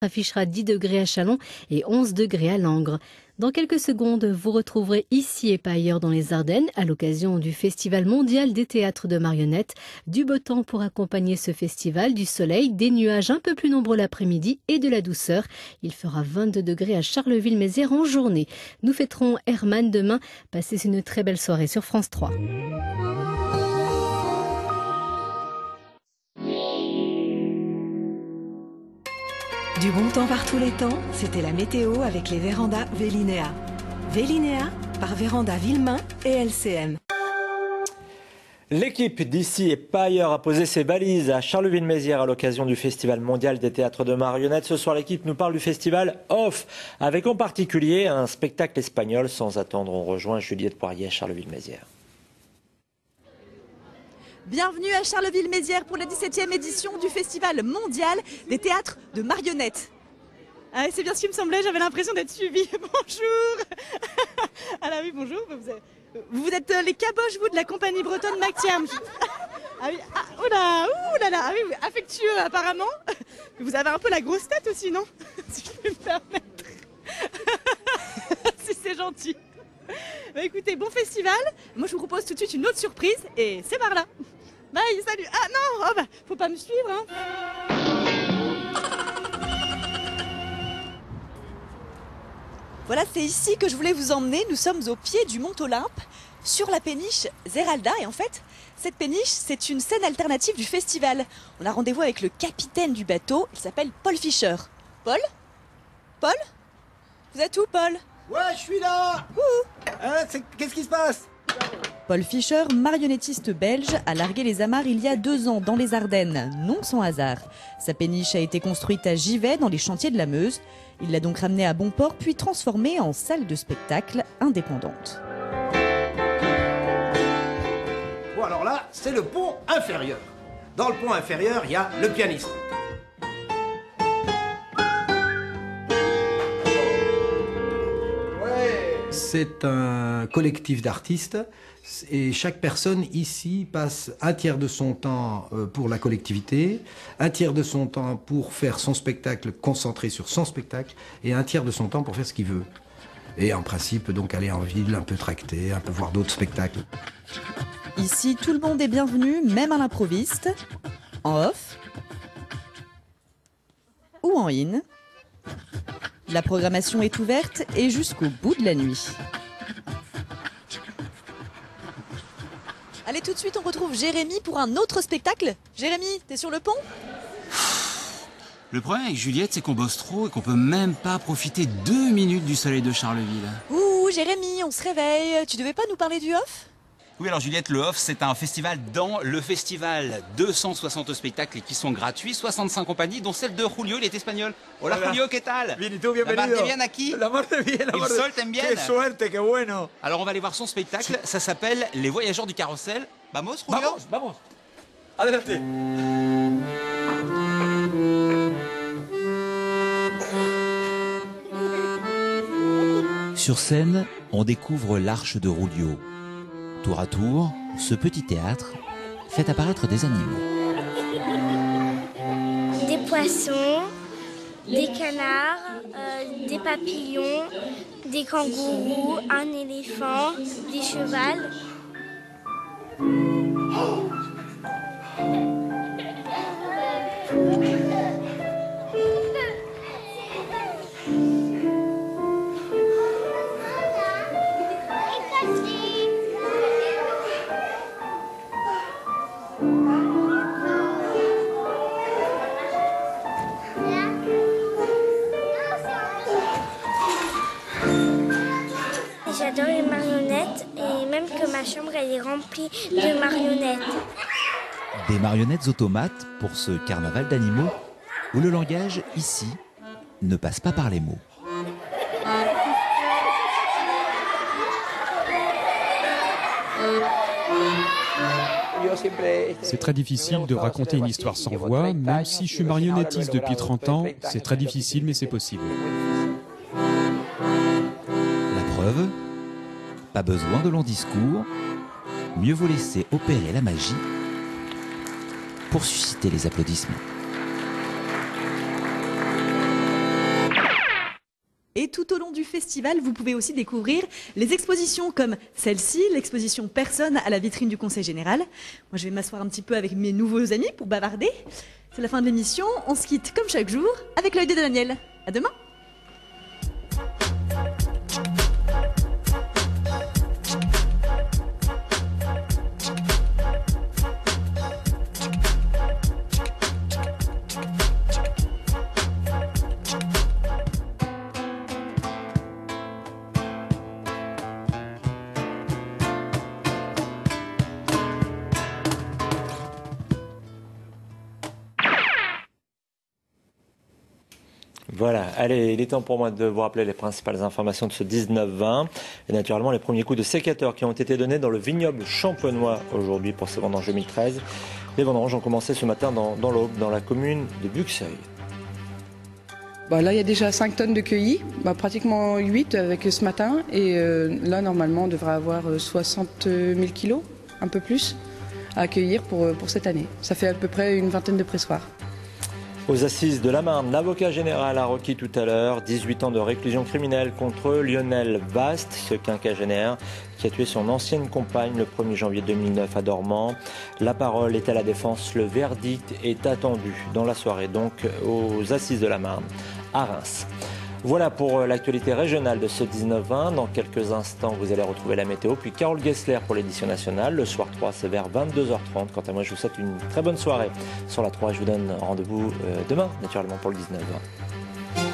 Affichera 10 degrés à Châlons et 11 degrés à Langres. Dans quelques secondes, vous retrouverez ici et pas ailleurs dans les Ardennes, à l'occasion du Festival mondial des théâtres de marionnettes, du beau temps pour accompagner ce festival, du soleil, des nuages un peu plus nombreux l'après-midi et de la douceur. Il fera 22 degrés à Charleville-Mézières en journée. Nous fêterons Hermann demain. Passez une très belle soirée sur France 3. Du bon temps par tous les temps, c'était la météo avec les vérandas Vélinéa. Vélinéa par Véranda Villemain et LCM. L'équipe d'ici et pas ailleurs a posé ses valises à Charleville-Mézières à l'occasion du Festival mondial des théâtres de marionnettes. Ce soir, l'équipe nous parle du festival Off, avec en particulier un spectacle espagnol. Sans attendre, on rejoint Juliette Poirier à Charleville-Mézières. Bienvenue à Charleville-Mézières pour la 17e édition du Festival mondial des théâtres de marionnettes. Ah, c'est bien ce qui me semblait, j'avais l'impression d'être suivie. Bonjour. Ah là oui, bonjour. Vous êtes les caboches, vous, de la compagnie bretonne Mactiam. Ah oui, ah oui, affectueux apparemment. Vous avez un peu la grosse tête aussi, non? Si je peux me permettre. Si c'est gentil. Bah écoutez, bon festival. Moi je vous propose tout de suite une autre surprise et c'est par là. Bye, salut. Ah non, oh bah, faut pas me suivre, hein. Voilà, c'est ici que je voulais vous emmener. Nous sommes au pied du Mont Olympe, sur la péniche Zeralda. Et en fait, cette péniche, c'est une scène alternative du festival. On a rendez-vous avec le capitaine du bateau. Il s'appelle Paul Fischer. Paul? Paul? Vous êtes où, Paul? Ouais, je suis là. Qu'est-ce qui se passe? Paul Fischer, marionnettiste belge, a largué les amarres il y a 2 ans dans les Ardennes, non sans hasard. Sa péniche a été construite à Givet, dans les chantiers de la Meuse. Il l'a donc ramenée à Bonport, puis transformée en salle de spectacle indépendante. Bon, alors là, c'est le pont inférieur. Dans le pont inférieur, il y a le pianiste. C'est un collectif d'artistes et chaque personne ici passe un tiers de son temps pour la collectivité, un tiers de son temps pour faire son spectacle, concentré sur son spectacle, et un tiers de son temps pour faire ce qu'il veut. Et en principe, donc aller en ville, un peu tracter, un peu voir d'autres spectacles. Ici, tout le monde est bienvenu, même à l'improviste, en off ou en in. La programmation est ouverte et jusqu'au bout de la nuit. Allez, tout de suite, on retrouve Jérémy pour un autre spectacle. Jérémy, t'es sur le pont? Le problème avec Juliette, c'est qu'on bosse trop et qu'on peut même pas profiter 2 minutes du soleil de Charleville. Ouh, Jérémy, on se réveille. Tu devais pas nous parler du off? Oui, alors Juliette, le Off, c'est un festival dans le festival. 260 spectacles qui sont gratuits, 65 compagnies, dont celle de Julio, il est espagnol. Hola, Julio, ¿qué tal? Bien, y tú, bienvenido. La mar bien aquí. La mar bien, la mar El sol también. Qué suerte, qué bueno. Alors on va aller voir son spectacle, ça s'appelle Les Voyageurs du Carrousel. Vamos, Julio? Vamos, vamos. Adelante. Sur scène, on découvre l'Arche de Julio. Tour à tour, ce petit théâtre fait apparaître des animaux. Des poissons, des canards, des papillons, des kangourous, un éléphant, des chevals. J'adore les marionnettes et même que ma chambre elle est remplie de marionnettes. Des marionnettes automates pour ce carnaval d'animaux où le langage, ici, ne passe pas par les mots. C'est très difficile de raconter une histoire sans voix, même si je suis marionnettiste depuis 30 ans, c'est très difficile mais c'est possible. La preuve, pas besoin de longs discours, mieux vaut laisser opérer la magie pour susciter les applaudissements. Et tout au long du festival, vous pouvez aussi découvrir les expositions comme celle-ci, l'exposition Personne à la vitrine du Conseil Général. Moi, je vais m'asseoir un petit peu avec mes nouveaux amis pour bavarder. C'est la fin de l'émission. On se quitte comme chaque jour avec l'œil de Daniel. À demain. Voilà, allez, il est temps pour moi de vous rappeler les principales informations de ce 19-20. Et naturellement, les premiers coups de sécateur qui ont été donnés dans le vignoble champenois aujourd'hui pour ces vendanges 2013. Les vendanges ont commencé ce matin dans l'Aube, dans la commune de Buxeuil. Là, il y a déjà 5 tonnes de cueillis, pratiquement 8 avec ce matin. Et là, normalement, on devrait avoir 60 000 kilos, un peu plus, à accueillir pour cette année. Ça fait à peu près une vingtaine de pressoirs. Aux assises de la Marne, l'avocat général a requis tout à l'heure 18 ans de réclusion criminelle contre Lionel Bast, ce quinquagénaire qui a tué son ancienne compagne le 1er janvier 2009 à Dormans. La parole est à la défense. Le verdict est attendu dans la soirée, donc aux assises de la Marne à Reims. Voilà pour l'actualité régionale de ce 19-20. Dans quelques instants, vous allez retrouver la météo. Puis Carole Gessler pour l'édition nationale. Le soir 3, c'est vers 22h30. Quant à moi, je vous souhaite une très bonne soirée sur la 3. Je vous donne rendez-vous demain, naturellement, pour le 19-20.